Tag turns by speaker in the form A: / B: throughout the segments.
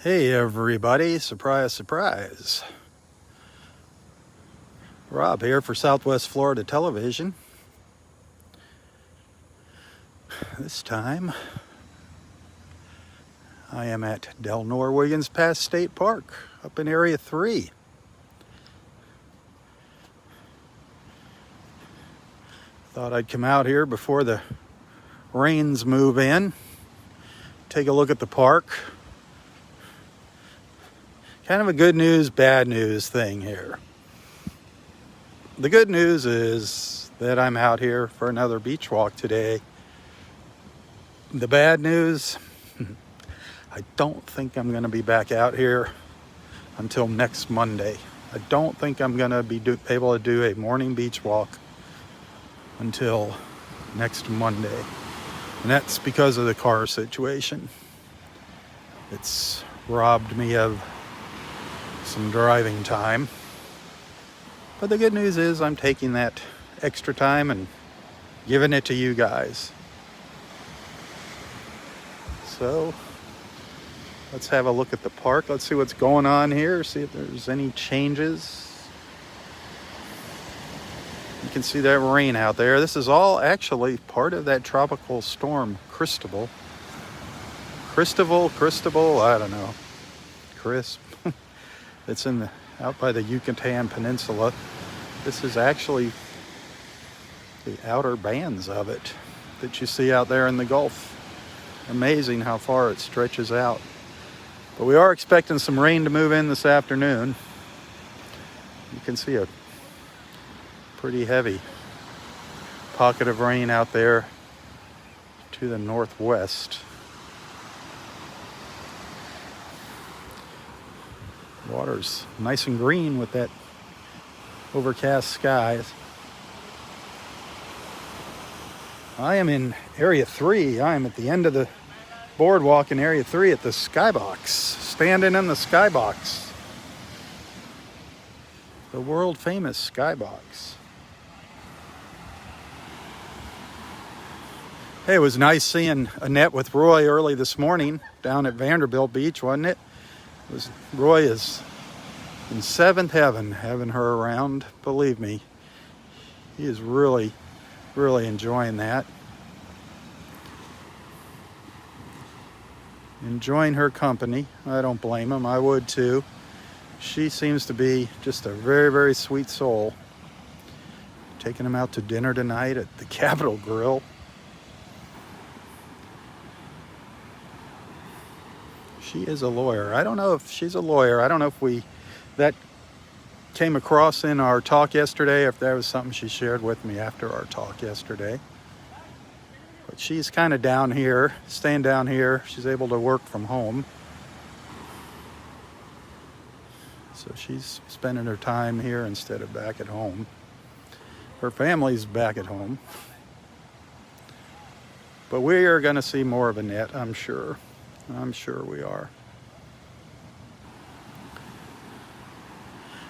A: Hey everybody, surprise, surprise. Rob here for Southwest Florida Television. This time, I am at Delnor-Wiggins Pass State Park up in Area 3. Thought I'd come out here before the rains move in, take a look at the park. Kind of a good news, bad news thing here. The good news is that I'm out here for another beach walk today. The bad news, I don't think I'm going to be back out here until next Monday. I don't think I'm going to be able to do a morning beach walk until next Monday. And that's because of the car situation. It's robbed me of some driving time. But the good news is I'm taking that extra time and giving it to you guys. So let's have a look at the park. Let's see what's going on here. See if there's any changes. You can see that rain out there. This is all actually part of that tropical storm, Cristobal, I don't know. Crisp. It's out by the Yucatan Peninsula. This is actually the outer bands of it that you see out there in the Gulf. Amazing how far it stretches out. But we are expecting some rain to move in this afternoon. You can see a pretty heavy pocket of rain out there to the northwest. Water's nice and green with that overcast skies. I am in Area 3. I am at the end of the boardwalk in Area 3 at the Skybox. Standing in the Skybox. The world famous Skybox. Hey, it was nice seeing Annette with Roy early this morning down at Vanderbilt Beach, wasn't it? Roy is in seventh heaven having her around. Believe me, he is really enjoying that. Enjoying her company. I don't blame him. I would too. She seems to be just a very sweet soul. Taking him out to dinner tonight at the Capitol Grill. She is a lawyer. I don't know if she's a lawyer. I don't know if that came across in our talk yesterday, if that was something she shared with me after our talk yesterday. But she's kind of down here, staying down here. She's able to work from home. So she's spending her time here instead of back at home. Her family's back at home. But we are going to see more of Annette, I'm sure. I'm sure we are.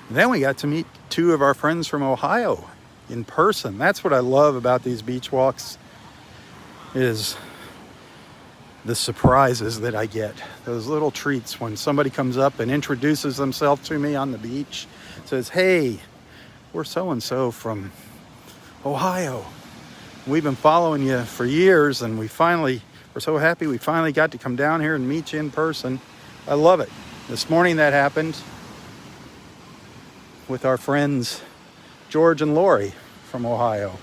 A: Then we got to meet two of our friends from Ohio in person. That's what I love about these beach walks, is the surprises that I get. Those little treats when somebody comes up and introduces themselves to me on the beach, says, "Hey, we're so-and-so from Ohio. We've been following you for years, and we're so happy we finally got to come down here and meet you in person." I love it. This morning that happened with our friends George and Lori from Ohio.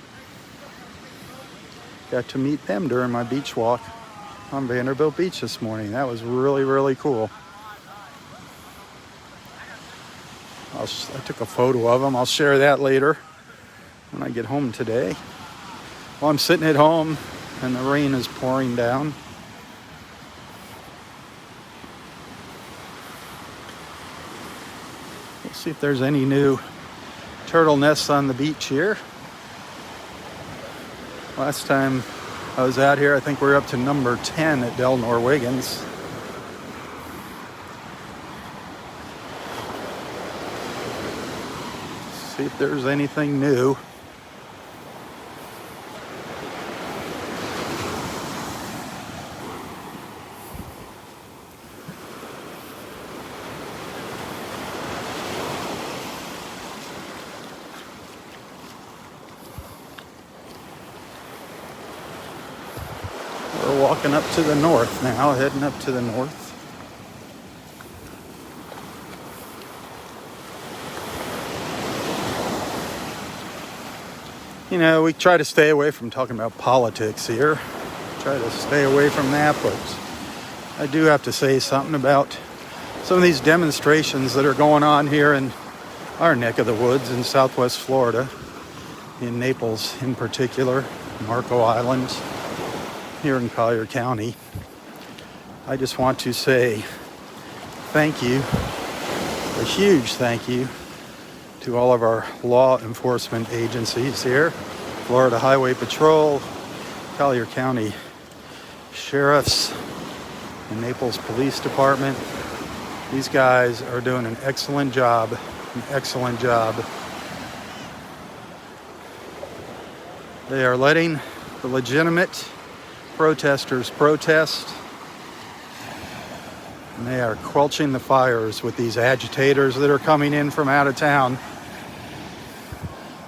A: Got to meet them during my beach walk on Vanderbilt Beach this morning. That was really cool. I took a photo of them. I'll share that later when I get home today. Well, I'm sitting at home and the rain is pouring down. We'll see if there's any new turtle nests on the beach here. Last time I was out here, I think we're up to number 10 at Delnor-Wiggins. See if there's anything new. walking up to the north now, heading up to the north. You know, we try to stay away from talking about politics here. Try to stay away from that, but I do have to say something about some of these demonstrations that are going on here in our neck of the woods in Southwest Florida, in Naples in particular, Marco Island, here in Collier County. I just want to say thank you, a huge thank you, to all of our law enforcement agencies here, Florida Highway Patrol, Collier County Sheriffs, and Naples Police Department. These guys are doing an excellent job, They are letting the legitimate protesters protest, and they are quelching the fires with these agitators that are coming in from out of town.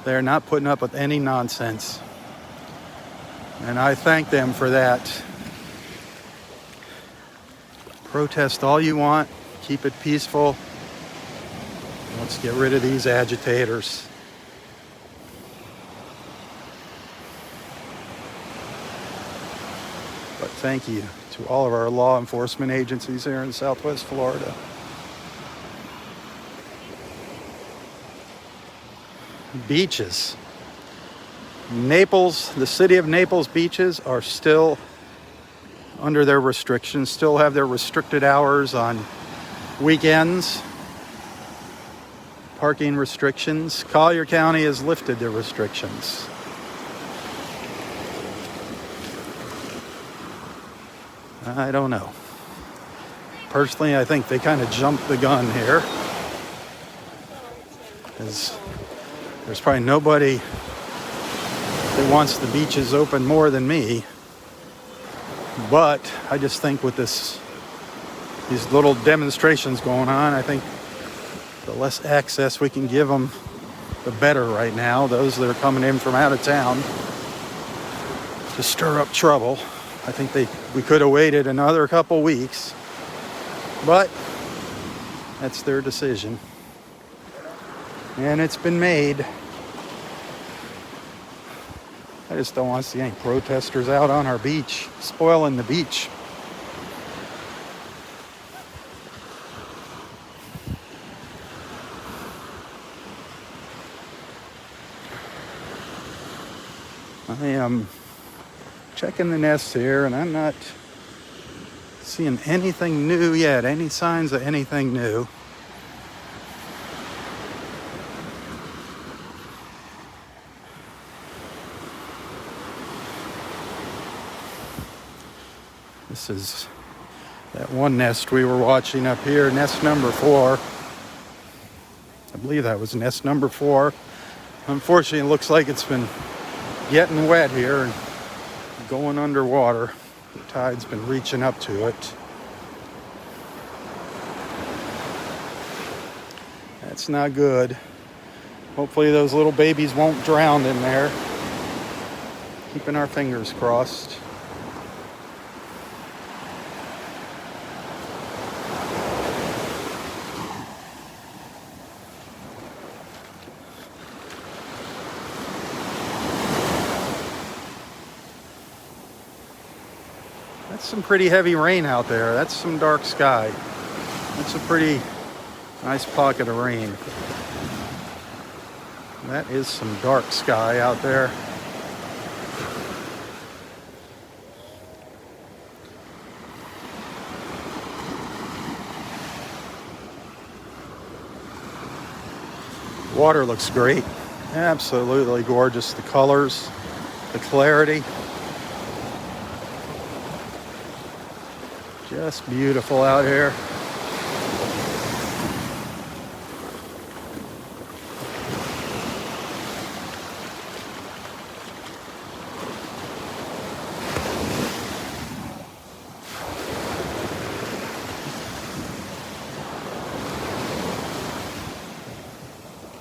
A: They are not putting up with any nonsense, and I thank them for that. Protest all you want, keep it peaceful. Let's get rid of these agitators. But thank you to all of our law enforcement agencies here in Southwest Florida. Beaches. Naples, the city of Naples beaches are still under their restrictions, still have their restricted hours on weekends. Parking restrictions. Collier County has lifted their restrictions. I don't know. Personally, I think they kind of jumped the gun here, because there's probably nobody that wants the beaches open more than me. But I just think with these little demonstrations going on, I think the less access we can give them, the better right now. Those that are coming in from out of town to stir up trouble. I think we could have waited another couple weeks, but that's their decision. And it's been made. I just don't want to see any protesters out on our beach, spoiling the beach. I am checking the nests here, and I'm not seeing anything new yet, any signs of anything new. This is that one nest we were watching up here, nest number 4. I believe that was nest number 4. Unfortunately, it looks like it's been getting wet here and going underwater. The tide's been reaching up to it. That's not good. Hopefully those little babies won't drown in there. Keeping our fingers crossed. That's some pretty heavy rain out there. That's some dark sky. That's a pretty nice pocket of rain. That is some dark sky out there. Water looks great. Absolutely gorgeous. The colors, the clarity. Just beautiful out here.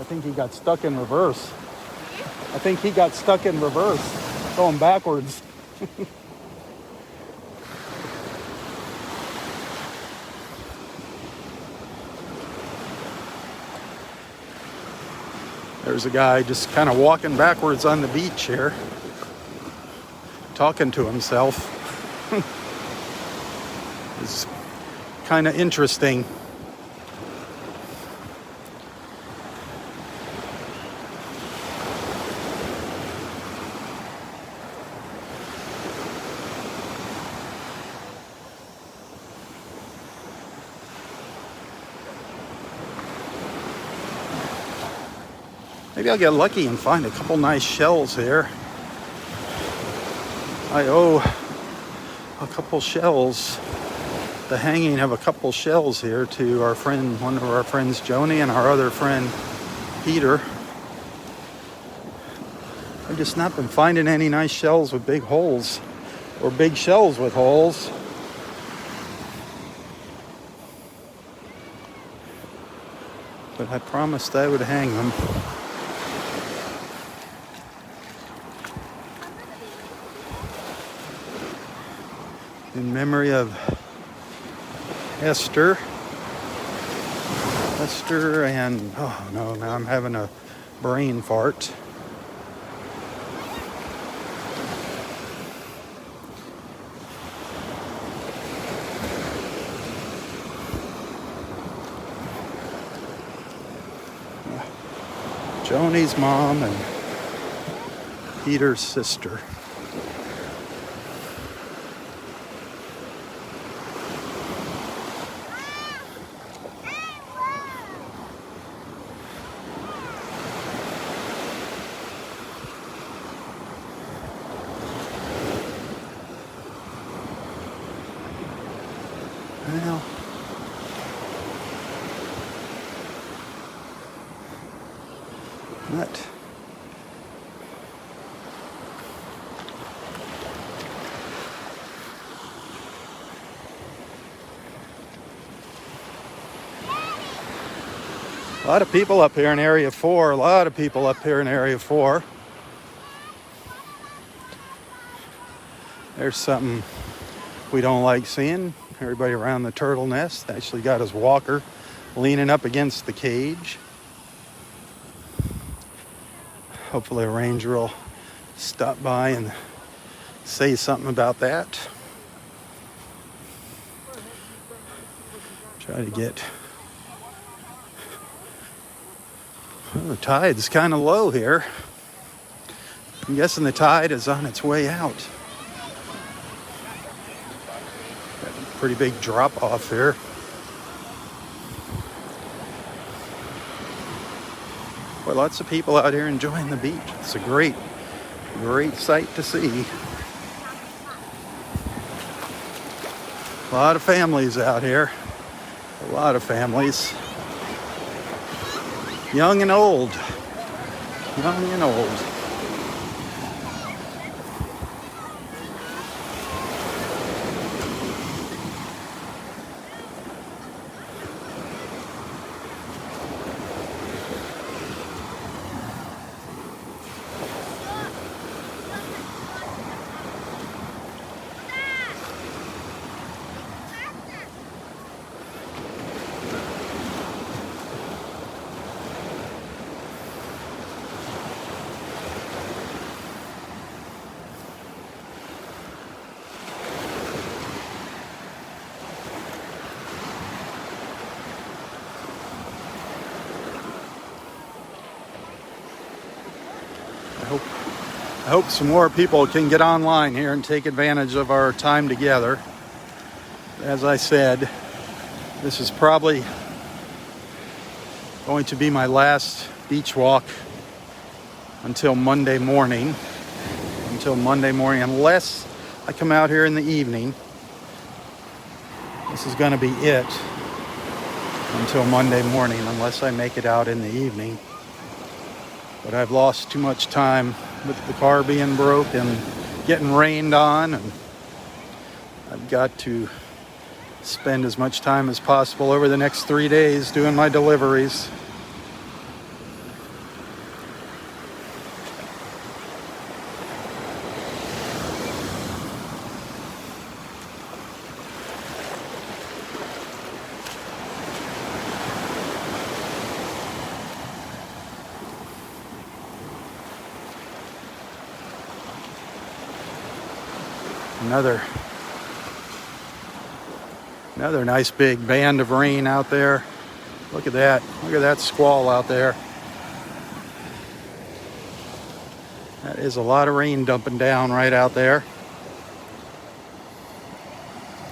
A: I think he got stuck in reverse. Going backwards. There's a guy just kind of walking backwards on the beach here, talking to himself. It's kind of interesting. Maybe I'll get lucky and find a couple nice shells here. I owe a couple shells, the hanging of a couple shells here to our friend, one of our friends, Joni, and our other friend, Peter. I've just not been finding any nice shells with big holes, or big shells with holes. But I promised I would hang them. In memory of Esther and, oh no, now I'm having a brain fart. Joni's mom and Peter's sister. Well, not. A lot of people up here in Area 4. A lot of people up here in Area 4. There's something we don't like seeing. Everybody around the turtle nest actually got his walker leaning up against the cage. Hopefully a ranger will stop by and say something about that. Try to get... Well, the tide's kind of low here. I'm guessing the tide is on its way out. Pretty big drop off here. Well, lots of people out here enjoying the beach. It's a great sight to see. A lot of families out here. A lot of families. Young and old. Young and old. I hope some more people can get online here and take advantage of our time together. As I said, this is probably going to be my last beach walk until Monday morning. Unless I come out here in the evening. This is going to be it until Monday morning, unless I make it out in the evening. But I've lost too much time with the car being broke and getting rained on, and I've got to spend as much time as possible over the next 3 days doing my deliveries. Another nice big band of rain out there. Look at that. Look at that squall out there. That is a lot of rain dumping down right out there.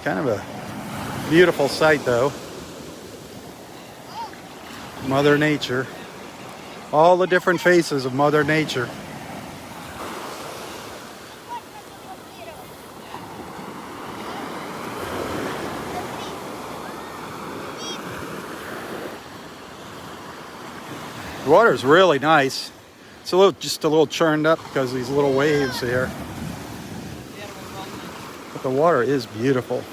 A: Kind of a beautiful sight though. Mother Nature. All the different faces of Mother Nature. The water's really nice. It's just a little churned up because of these little waves here. But the water is beautiful.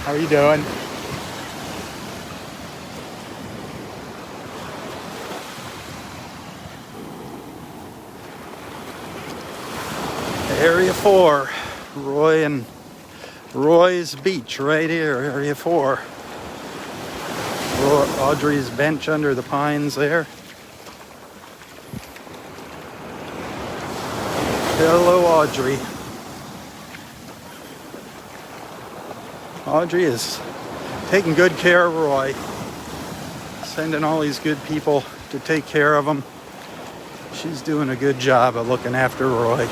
A: How are you doing? Area 4, Roy's Beach right here, Area 4. Audrey's bench under the pines there. Hello, Audrey. Audrey is taking good care of Roy. Sending all these good people to take care of him. She's doing a good job of looking after Roy.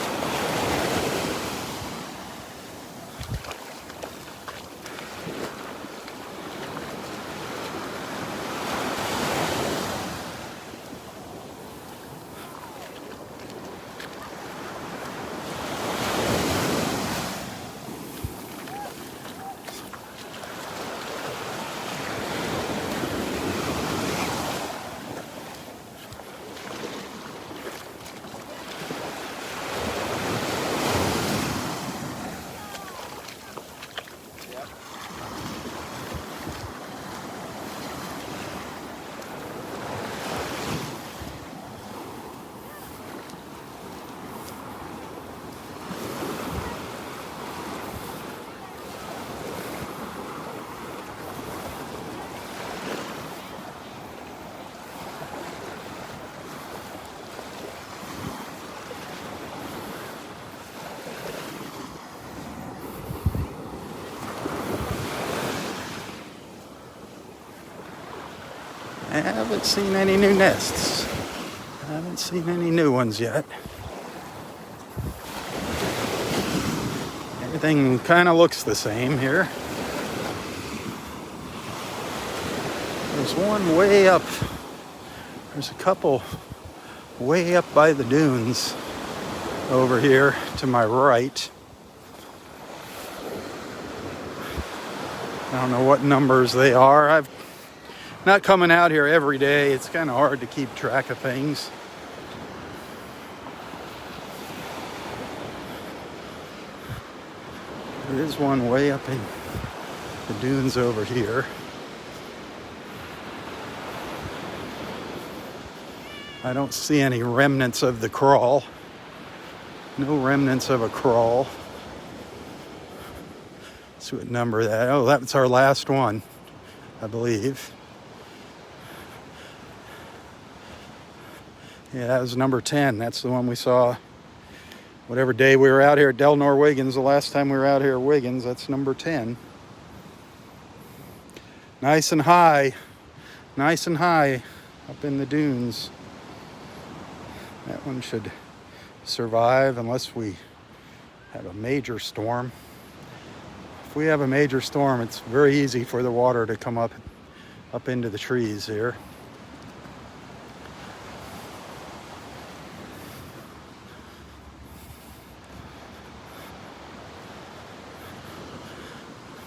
A: I haven't seen any new nests. I haven't seen any new ones yet. Everything kind of looks the same here. There's one way up. There's a couple way up by the dunes over here to my right. I don't know what numbers they are. I've not coming out here every day. It's kind of hard to keep track of things. There is one way up in the dunes over here. I don't see any remnants of the crawl. No remnants of a crawl. Let's see what number that. Oh, that's our last one, I believe. Yeah, that was number 10. That's the one we saw whatever day we were out here at Delnor-Wiggins. The last time we were out here at Wiggins, that's number 10. Nice and high up in the dunes. That one should survive unless we have a major storm. If we have a major storm, it's very easy for the water to come up into the trees here.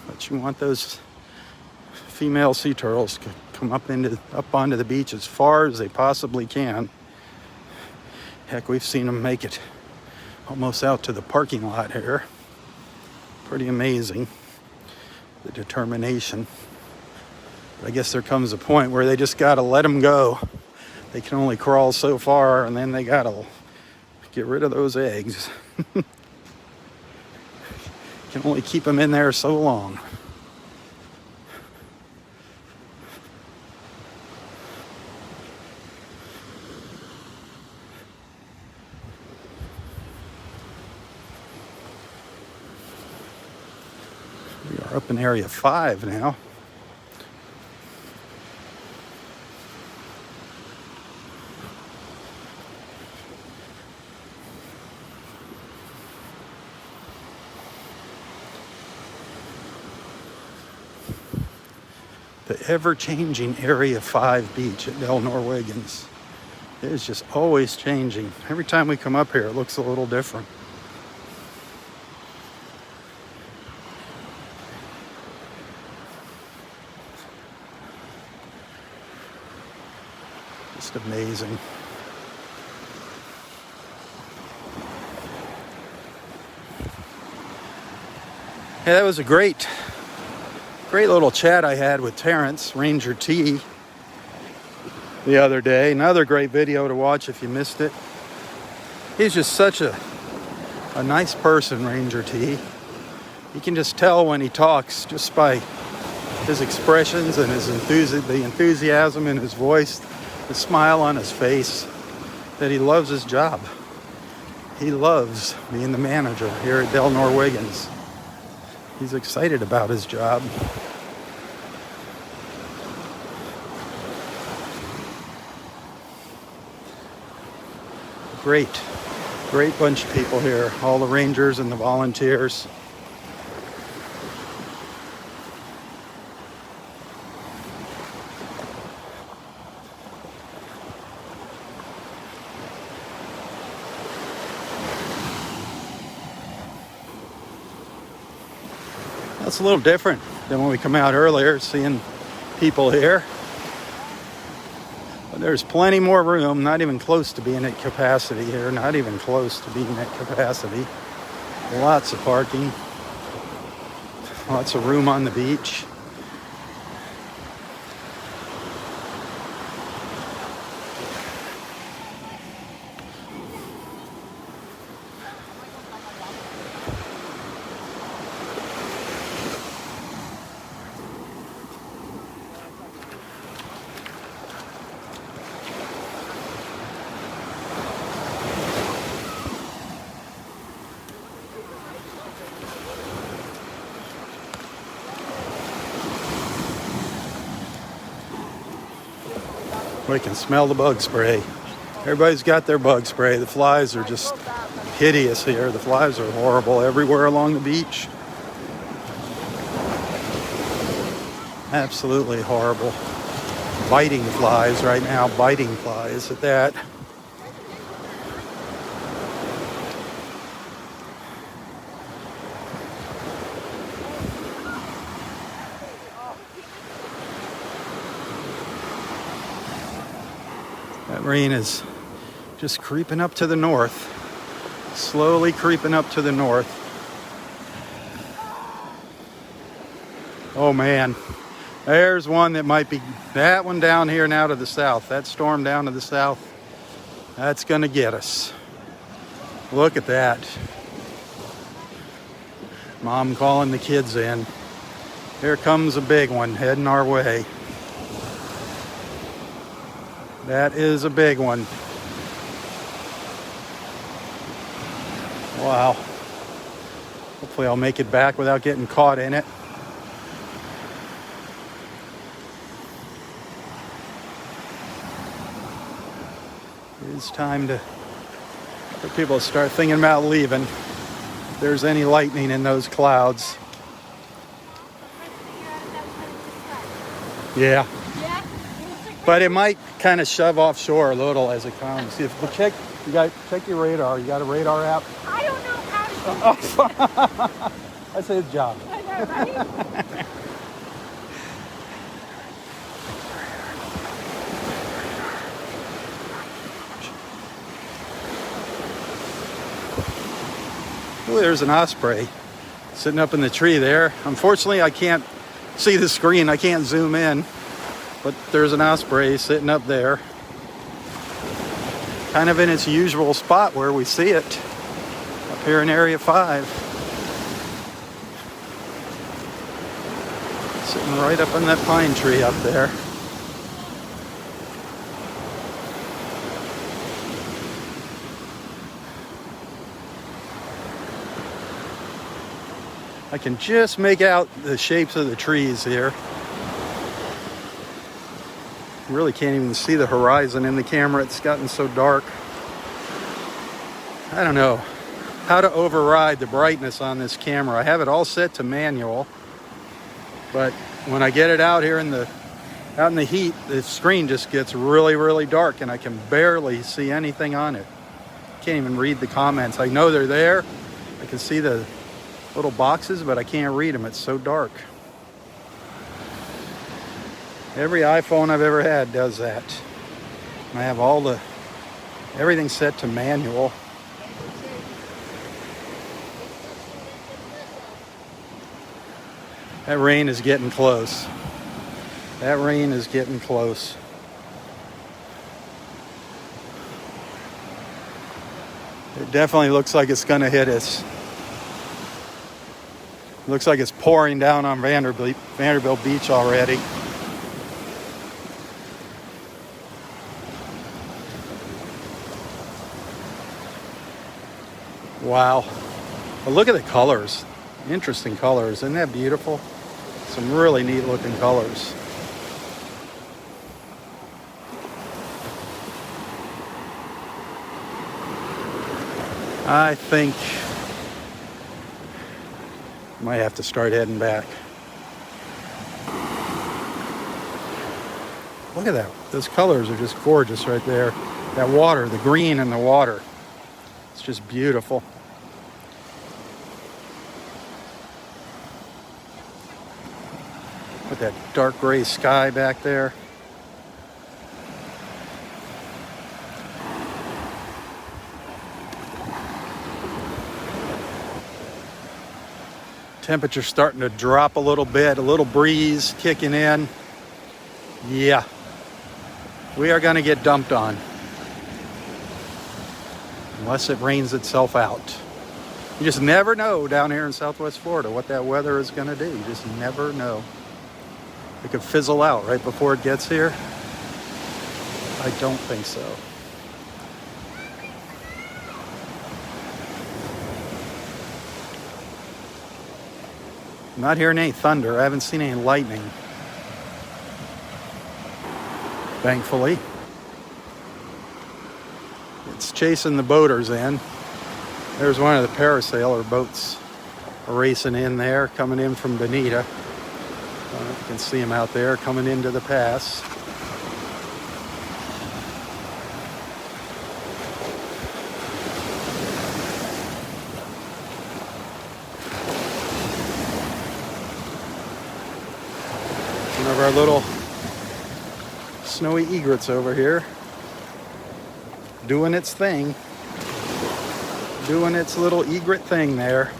A: But you want those female sea turtles to come up onto the beach as far as they possibly can. Heck, we've seen them make it almost out to the parking lot here. Pretty amazing, the determination. But I guess there comes a point where they just gotta let them go. They can only crawl so far, and then they gotta get rid of those eggs. Can only keep them in there so long. We are up in Area 5 now. The ever-changing Area 5 beach at Delnor-Wiggins. It is just always changing. Every time we come up here, it looks a little different. Just amazing. Yeah, that was a great little chat I had with Terrence, Ranger T, the other day. Another great video to watch if you missed it. He's just such a nice person, Ranger T. You can just tell when he talks just by his expressions and his the enthusiasm in his voice, the smile on his face, that he loves his job. He loves being the manager here at Delnor-Wiggins. He's excited about his job. Great bunch of people here, all the rangers and the volunteers. That's a little different than when we come out earlier, seeing people here. But there's plenty more room, not even close to being at capacity here, not even close to being at capacity. Lots of parking, lots of room on the beach. We can smell the bug spray. Everybody's got their bug spray. The flies are just hideous here. The flies are horrible everywhere along the beach. Absolutely horrible. Biting flies right now, biting flies at that. That rain is just creeping up to the north, slowly creeping up to the north. Oh man, there's one that might be, that one down here now to the south, that storm down to the south, that's gonna get us. Look at that. Mom calling the kids in. Here comes a big one heading our way. That is a big one. Wow. Hopefully I'll make it back without getting caught in it. It's time for people to start thinking about leaving. If there's any lightning in those clouds. Yeah. But it might kind of shove offshore a little as it comes. See if check your radar. You got a radar app?
B: I don't know how to.
A: That's his job.
B: I know, right?
A: Oh, there's an osprey sitting up in the tree there. Unfortunately, I can't see the screen. I can't zoom in. But there's an osprey sitting up there. Kind of in its usual spot where we see it. Up here in Area 5. Sitting right up on that pine tree up there. I can just make out the shapes of the trees here. Really can't even see the horizon in the camera. It's gotten so dark. I don't know how to override the brightness on this camera. I have it all set to manual, but when I get it out here in the heat, the screen just gets really, really dark and I can barely see anything on it. Can't even read the comments. I know they're there. I can see the little boxes, but I can't read them. It's so dark. Every iPhone I've ever had does that. I have everything set to manual. That rain is getting close. That rain is getting close. It definitely looks like it's going to hit us. Looks like it's pouring down on Vanderbilt Beach already. Wow. But look at the colors. Interesting colors. Isn't that beautiful? Some really neat looking colors. I think I might have to start heading back. Look at that. Those colors are just gorgeous right there. That water, the green in the water. It's just beautiful. With that dark gray sky back there. Temperature starting to drop a little bit, a little breeze kicking in. Yeah, we are going to get dumped on. Unless it rains itself out. You just never know down here in Southwest Florida what that weather is going to do. You just never know. It could fizzle out right before it gets here. I don't think so. I'm not hearing any thunder. I haven't seen any lightning. Thankfully. It's chasing the boaters in. There's one of the parasailer boats racing in there, coming in from Bonita. You can see them out there coming into the pass. One of our little snowy egrets over here doing its thing, doing its little egret thing there.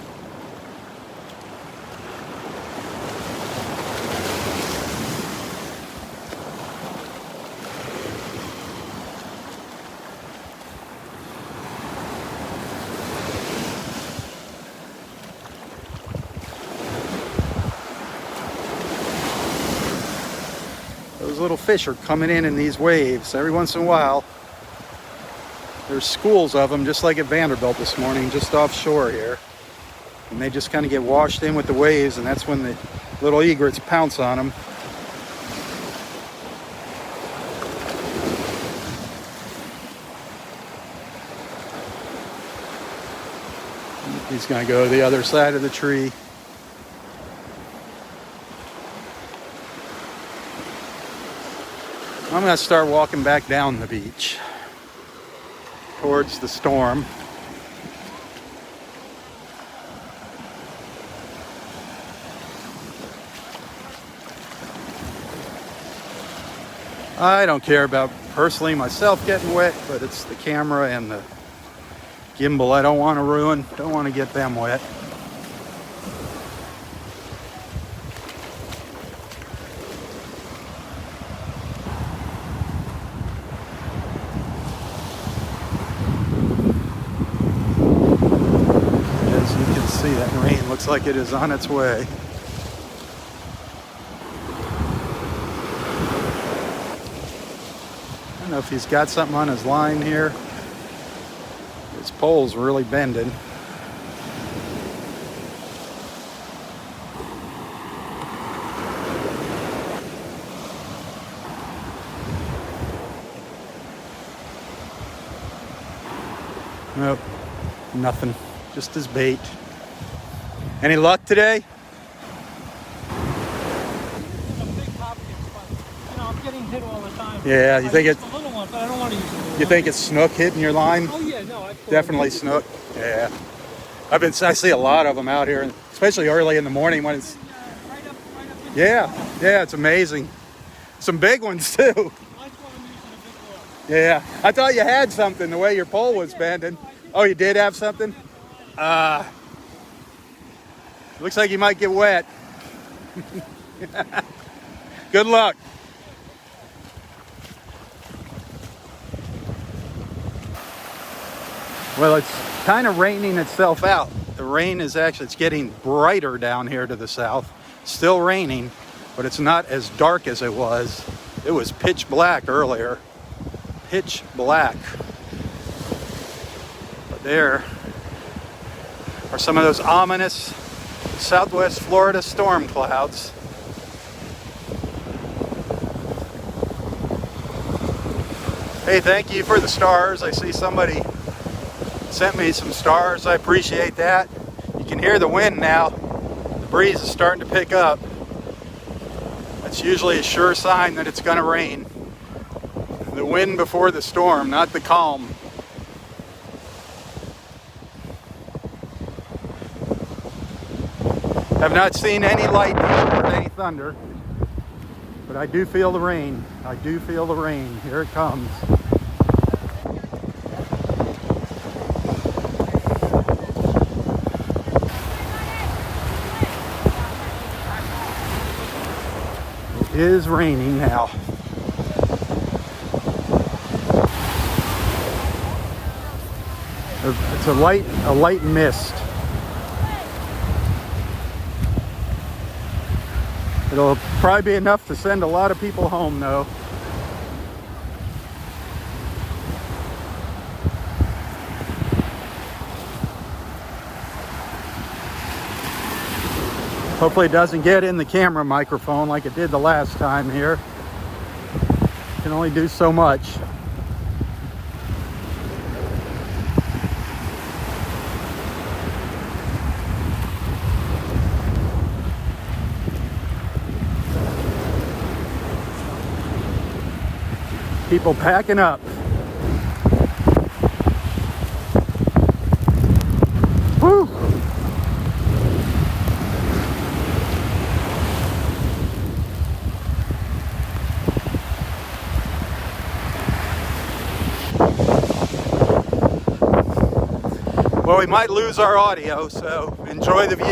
A: Those little fish are coming in these waves every once in a while. There's schools of them, just like at Vanderbilt this morning, just offshore here. And they just kind of get washed in with the waves, and that's when the little egrets pounce on them. He's going to go to the other side of the tree. I'm going to start walking back down the beach towards the storm. I don't care about personally myself getting wet, but it's the camera and the gimbal I don't want to ruin. Don't want to get them wet. As you can see, that rain looks like it is on its way. don't know if he's got something on his line here. His pole's really bending. Nope, nothing. Just his bait. Any luck today?
C: I'm getting hit all the time.
A: Yeah, you think it's
C: a little one, but I don't want to use a little
A: you think it's snook hitting your line?
C: Oh yeah, no,
A: Definitely snook. Yeah, I see a lot of them out here, especially early in the morning when it's.
C: Right up
A: Yeah, it's amazing. Some big ones too.
C: That's what I'm using a big one.
A: Yeah, I thought you had something the way your pole was bending. Oh, you did have something? Looks like you might get wet. Good luck. Well, it's kind of raining itself out. The rain is it's getting brighter down here to the south. Still raining, but it's not as dark as it was. It was pitch black earlier. Pitch black. But there are some of those ominous Southwest Florida storm clouds. Hey, thank you for the stars. I see somebody sent me some stars. I appreciate that. You can hear the wind now. The breeze is starting to pick up. That's usually a sure sign that it's going to rain. The wind before the storm, not the calm. Have not seen any lightning or any thunder, but I do feel the rain. I do feel the rain. Here it comes. It is raining now. It's a light mist. It'll probably be enough to send a lot of people home though. Hopefully it doesn't get in the camera microphone like it did the last time here. Can only do so much. People packing up. Woo! Well, we might lose our audio, so enjoy the view.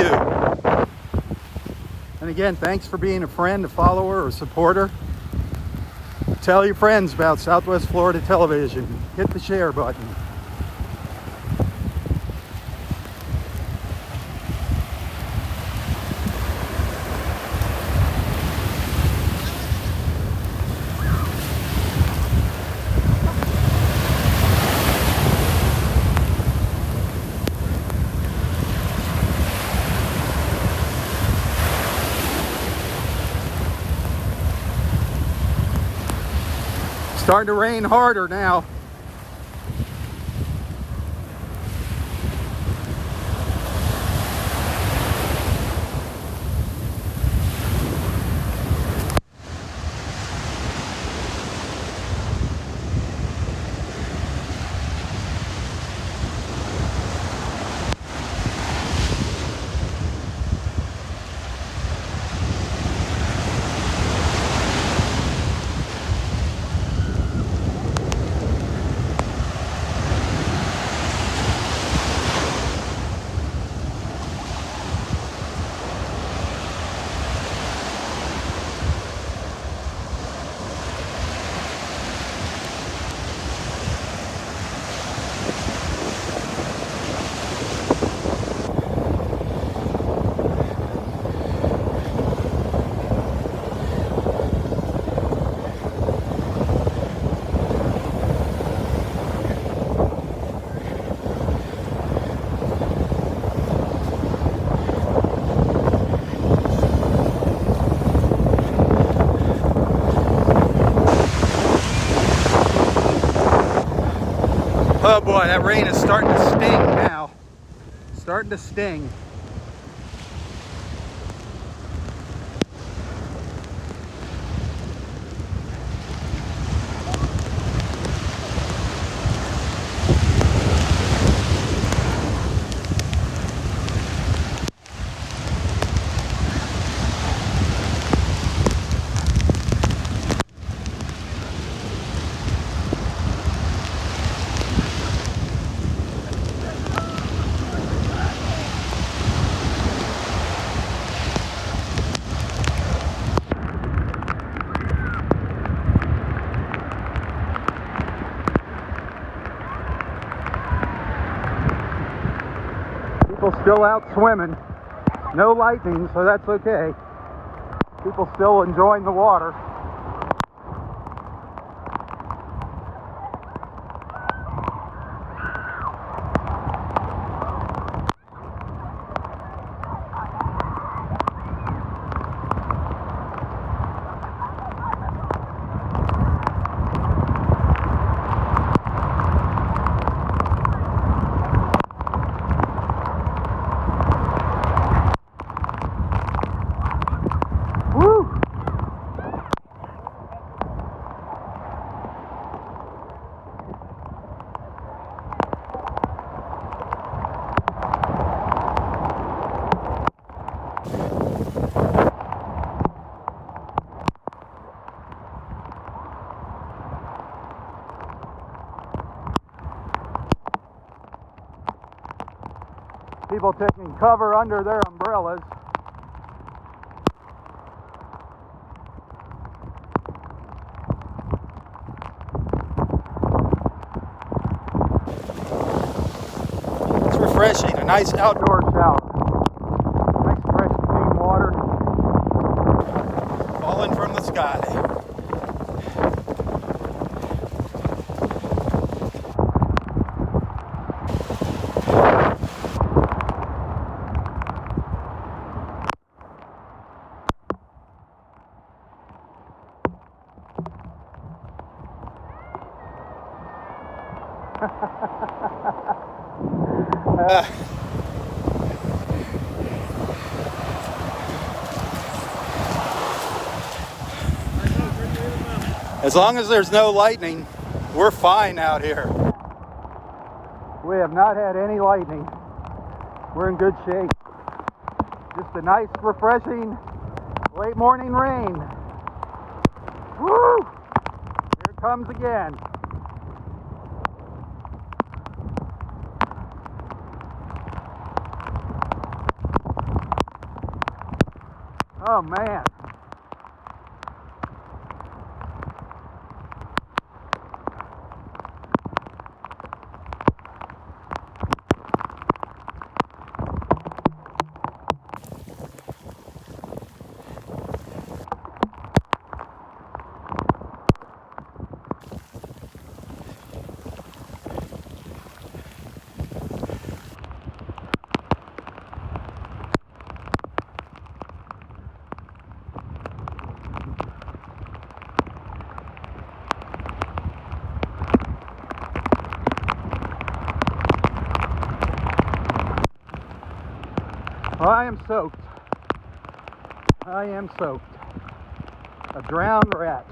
A: And again, thanks for being a friend, a follower, or supporter. Tell your friends about Southwest Florida Television. Hit the share button. Starting to rain harder now. Boy, that rain is starting to sting now. Starting to sting. People still out swimming. No lightning, so that's okay. People still enjoying the water. Woo! People taking cover under their umbrellas. It's refreshing, a nice outdoor shower. Nice fresh clean water falling from the sky. As long as there's no lightning, we're fine out here. We have not had any lightning. We're in good shape. Just a nice, refreshing late morning rain. Woo! Here it comes again. Oh man. Well, I am soaked. I am soaked. A drowned rat.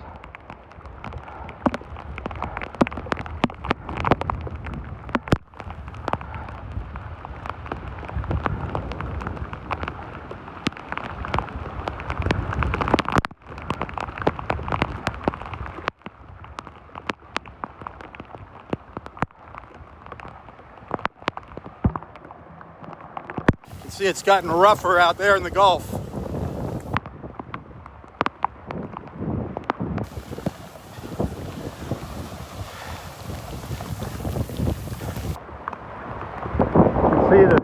A: See, it's gotten rougher out there in the Gulf. See, the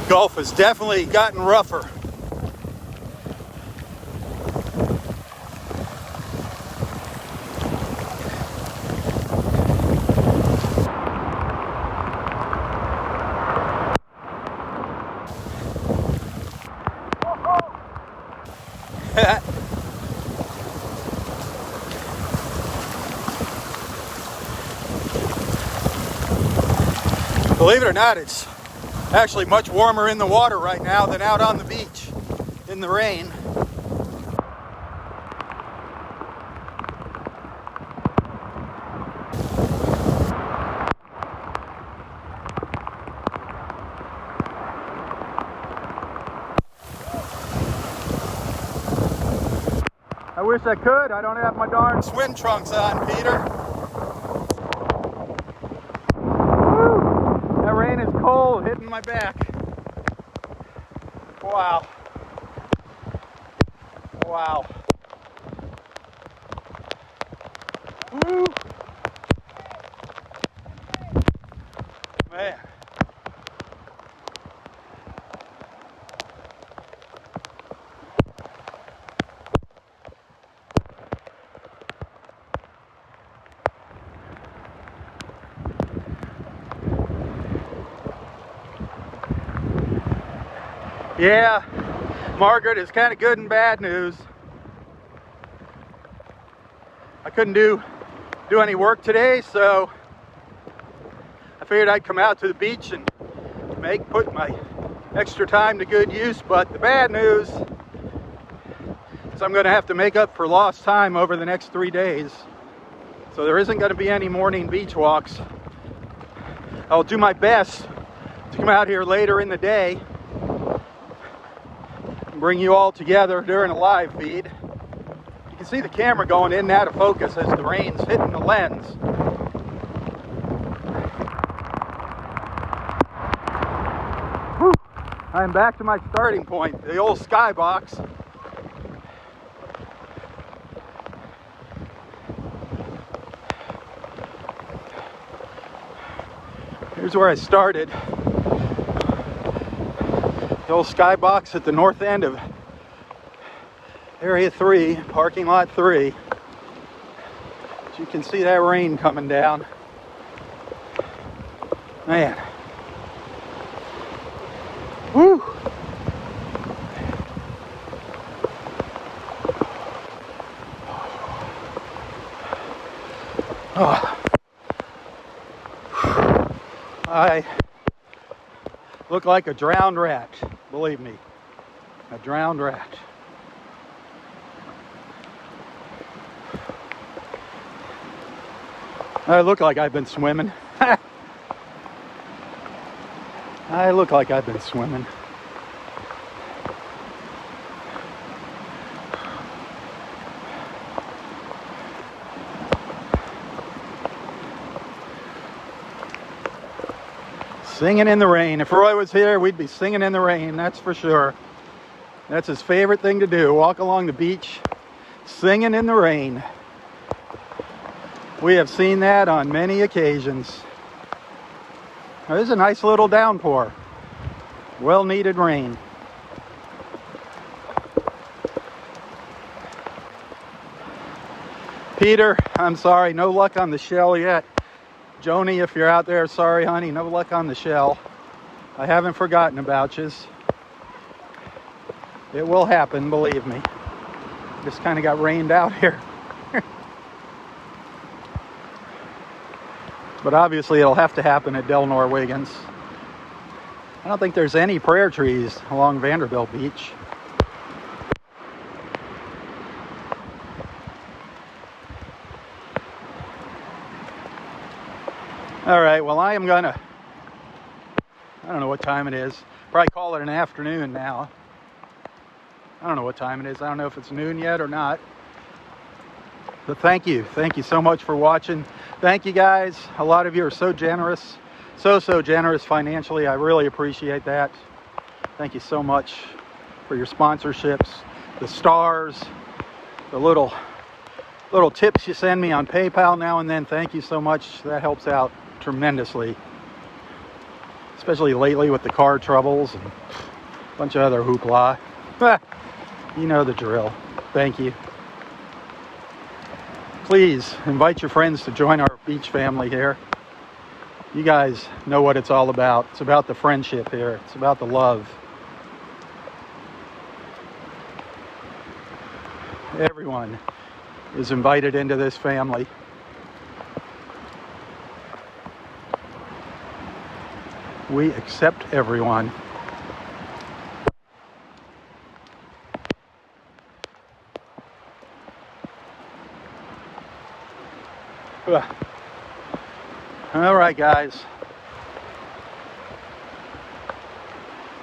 A: Gulf has definitely gotten rougher. Believe it or not, it's actually much warmer in the water right now than out on the beach in the rain. I wish I could. I don't have my darn swim trunks on, Peter. Woo! That rain is cold, hitting my back. Wow. Wow. Woo! Man. Yeah, Margaret, it's kind of good and bad news. I couldn't do any work today, so I figured I'd come out to the beach and put my extra time to good use. But the bad news is I'm going to have to make up for lost time over the next 3 days. So there isn't going to be any morning beach walks. I'll do my best to come out here later in the day and bring you all together during a live feed. You can see the camera going in and out of focus as the rain's hitting the lens. Whew. I'm back to my starting point, the old skybox. Here's where I started. The old skybox at the north end of Area 3, parking lot 3. As you can see that rain coming down. Man. Woo! Oh. I look like a drowned rat, believe me, a drowned rat. I look like I've been swimming. I look like I've been swimming. Singing in the rain. If Roy was here, we'd be singing in the rain, that's for sure. That's his favorite thing to do, walk along the beach, singing in the rain. We have seen that on many occasions. Now, this is a nice little downpour. Well-needed rain. Peter, I'm sorry, no luck on the shell yet. Joni, if you're out there, sorry honey, no luck on the shell. I haven't forgotten about you. It will happen, believe me. Just kind of got rained out here. But obviously it'll have to happen at Delnor-Wiggins. I don't think there's any prayer trees along Vanderbilt Beach. All right, well, I don't know what time it is. Probably call it an afternoon now. I don't know what time it is. I don't know if it's noon yet or not. But thank you so much for watching. Thank you guys. A lot of you are so generous, so generous financially. I really appreciate that. Thank you so much for your sponsorships, the stars, the little tips you send me on PayPal now and then. Thank you so much. That helps out tremendously, especially lately with the car troubles and a bunch of other hoopla. You know the drill. Thank you. Please invite your friends to join our beach family here. You guys know what it's all about. It's about the friendship here. It's about the love. Everyone is invited into this family. We accept everyone. All right, guys.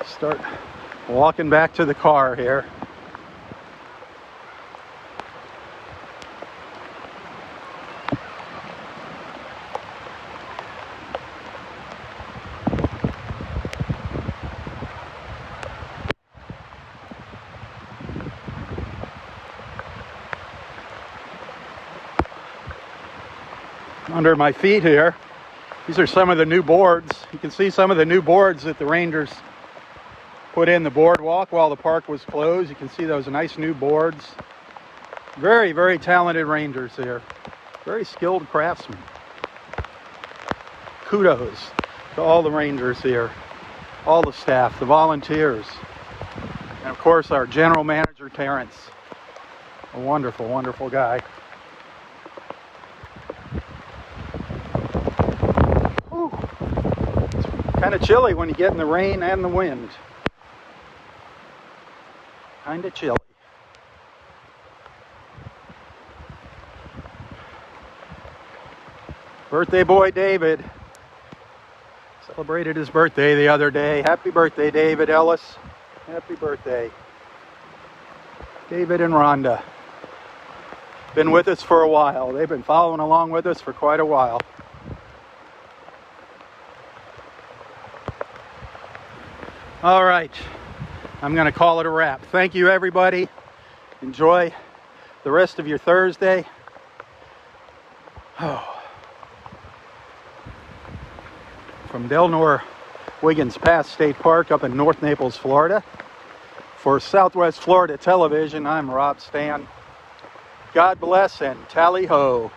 A: Start walking back to the car here. Under my feet here, these are some of the new boards. You can see some of the new boards that the Rangers put in the boardwalk while the park was closed. You can see those nice new boards. Very, very talented Rangers here. Very skilled craftsmen. Kudos to all the Rangers here, all the staff, the volunteers, and of course our general manager, Terrence. A wonderful, wonderful guy. Kind of chilly when you get in the rain and the wind. Kind of chilly. Birthday boy David celebrated his birthday the other day. Happy birthday, David Ellis. Happy birthday. David and Rhonda. Been with us for a while. They've been following along with us for quite a while. All right, I'm going to call it a wrap. Thank you, everybody. Enjoy the rest of your Thursday. Oh. From Delnor-Wiggins Pass State Park up in North Naples, Florida. For Southwest Florida Television, I'm Robb Stan. God bless and tally ho.